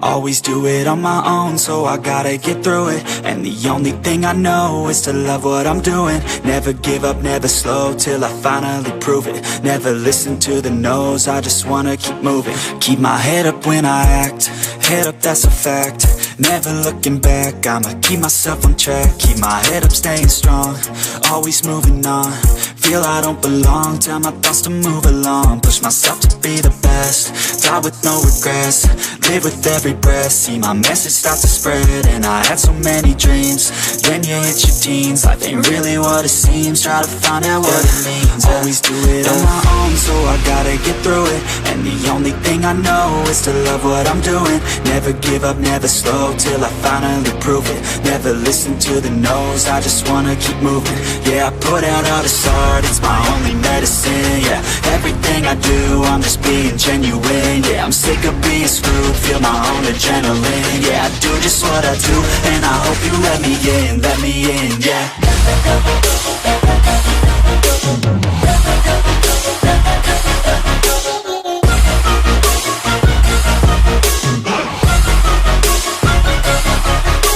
Always do it on my own, so I gotta get through it. And the only thing I know is to love what I'm doing. Never give up, never slow, till I finally prove it. Never listen to the no's, I just wanna keep moving. Keep my head up when I act, head up, that's a fact. Never looking back, I'ma keep myself on track. Keep my head up, staying strong, always moving on. Feel I don't belong, tell my thoughts to move along. Push myself to be the best, die with no regrets. Live with every breath, see my message start to spread. And I had so many dreams, then you hit your teens. Life ain't really what it seems, try to find out what it means. Always do it on my own, so I gotta get through it. And the only thing I know is to love what I'm doing. Never give up, never slow, till I finally prove it. Never listen to the no's, I just wanna keep moving. Yeah, I put out all this art, it's my only medicine. Yeah, everything I do, I'm just being genuine. Yeah, I'm sick of being screwed, feel my own adrenaline. Yeah, I do just what I do, and I hope you let me in, yeah.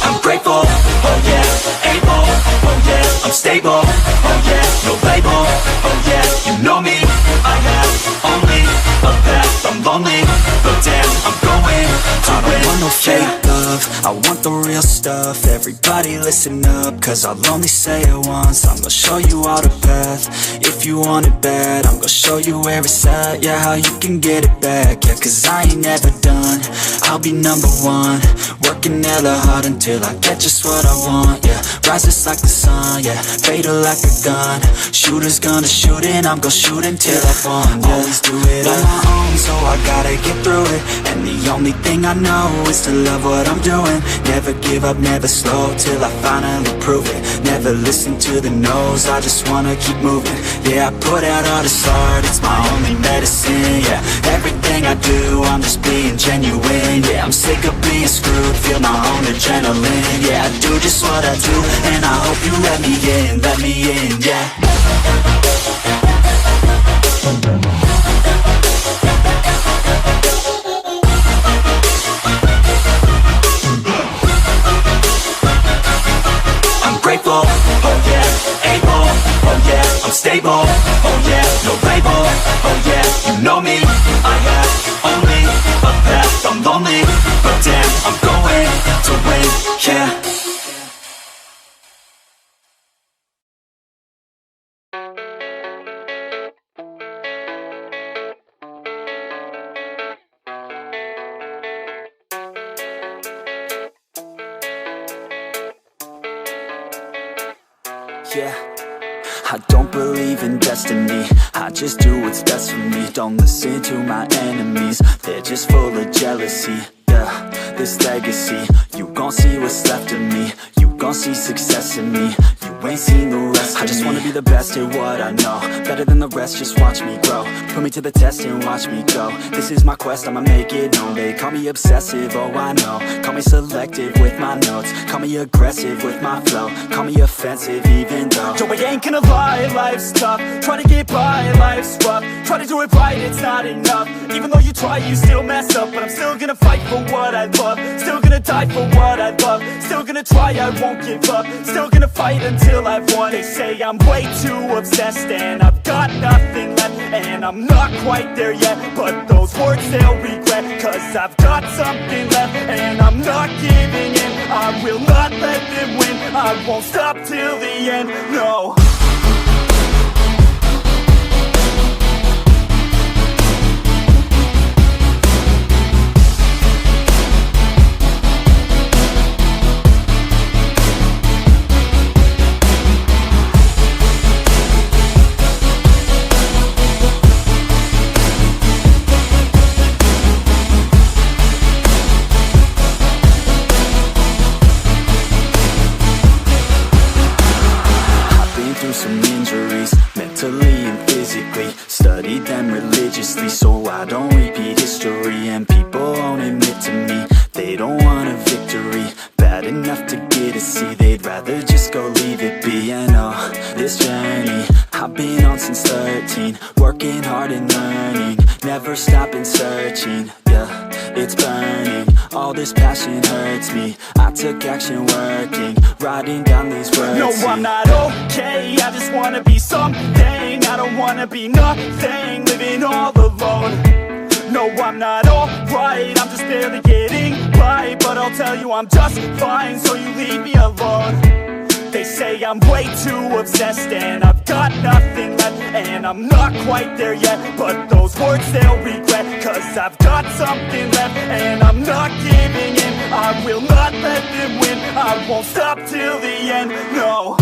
I'm grateful, oh yeah, able, oh yeah, I'm stable, oh yeah, no label, oh yeah, you know me, I have only a path, I'm lonely, but damn, I'm going to win. I don't want no fake love, I want the real stuff. Everybody listen up, cause I'll only say it once. I'm gonna show you all the path, if you want it bad. I'm gonna show you where it's at, yeah, how you can get it back. Yeah, cause I ain't never done, I'll be number one. Working hella hard until I get just what I want, yeah. Rises like the sun, yeah, fatal like a gun. Shooter's gonna shoot and I'm gonna shoot until I've won, yeah. Always do it on my own, so I gotta get through it. And the only thing I know is to love what I'm doing. Never give up, never slow, till I finally prove it. Never listen to the no's, I just wanna keep moving. Yeah, I put out all this art, it's my only medicine. Yeah, everything I do, I'm just being genuine. Yeah, I'm sick of being screwed, feel my own adrenaline. Yeah, I do just what I do, and I hope you let me in, yeah. Grateful, oh yeah, able, oh yeah, I'm stable, oh yeah, no label, oh yeah, you know me, I have only a path, I'm lonely, but damn, I'm going to win, yeah. Yeah, I don't believe in destiny, I just do what's best for me. Don't listen to my enemies, they're just full of jealousy. Yeah, this legacy, you gon' see what's left of me. You gon' see success in me, you ain't seen the rest of me. I just wanna be the best at what I know, better than the rest, just watch me grow. Put me to the test and watch me go. This is my quest, I'ma make it known. They call me obsessive, oh I know. Call me selective with my notes, call me aggressive with my flow. Call me offensive even though Joe, I ain't gonna lie, life's tough. Try to get by, life's rough. Try to do it right, it's not enough. Even though you try, you still mess up. But I'm still gonna fight for what I love, still gonna die for what I love. Still gonna try, I won't give up. Still gonna fight until I've won. They say I'm way too obsessed and I've got nothing left, and I'm not quite there yet, but those words they'll regret. Cause I've got something left and I'm not giving in. I will not let them win, I won't stop till the end, no. Studied them religiously so I don't repeat history. And people won't admit to me they don't want a victory bad enough to get a C. They'd rather just go leave it be. And oh, this journey I've been on since 13, working hard and learning, never stopping searching. Yeah, it's burning, all all this passion hurts me. I took action working, writing down these words. No, I'm not okay, I just wanna be something. I don't wanna be nothing, living all alone. No, I'm not alright, I'm just barely getting by. But I'll tell you I'm just fine, so you leave me alone. They say I'm way too obsessed and I've got nothing left, and I'm not quite there yet, but those words they'll regret. Cause I've got something left and I'm not giving in. I will not let them win, I won't stop till the end, no.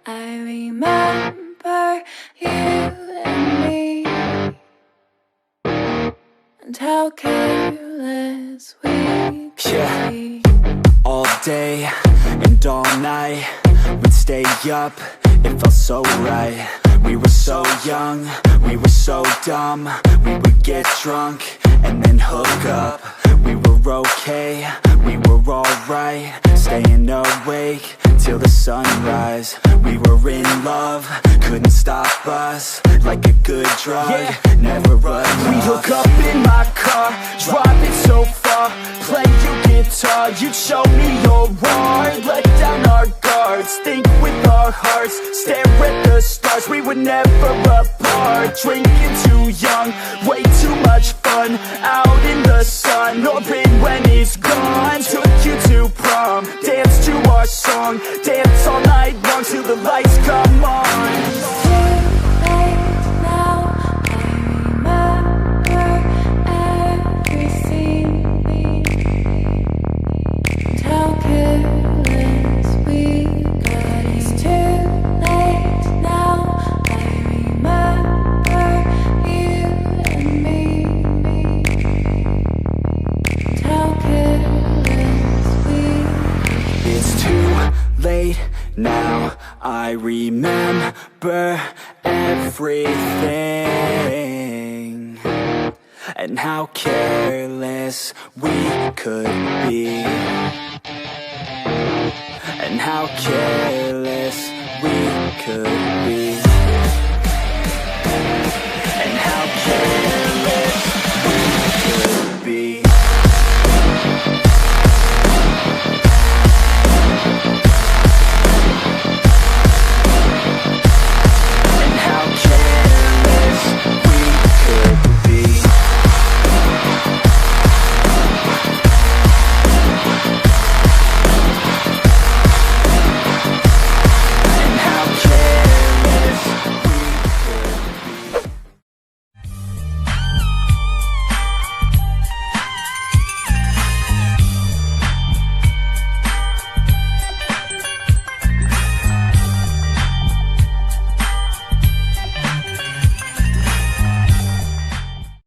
I remember you and me, and how careless we could be. All day and all night, we'd stay up, it felt so right. We were so young, we were so dumb. We would get drunk and then hook up. We were okay, we were alright, staying awake till the sunrise. We were in love, couldn't stop us, like a good drug, never enough. We'd hook up in my car, driving so far, play your guitar, you'd show me your art. Let down our guards, think with our hearts, stare at the stars. We were never apart, drinking too young, way too much fun, out in the sun, or rain when it's gone. Took you to prom, dance to our song, dance all night long till the lights come on. Now I remember everything, and how careless we could be, and how careless we could be.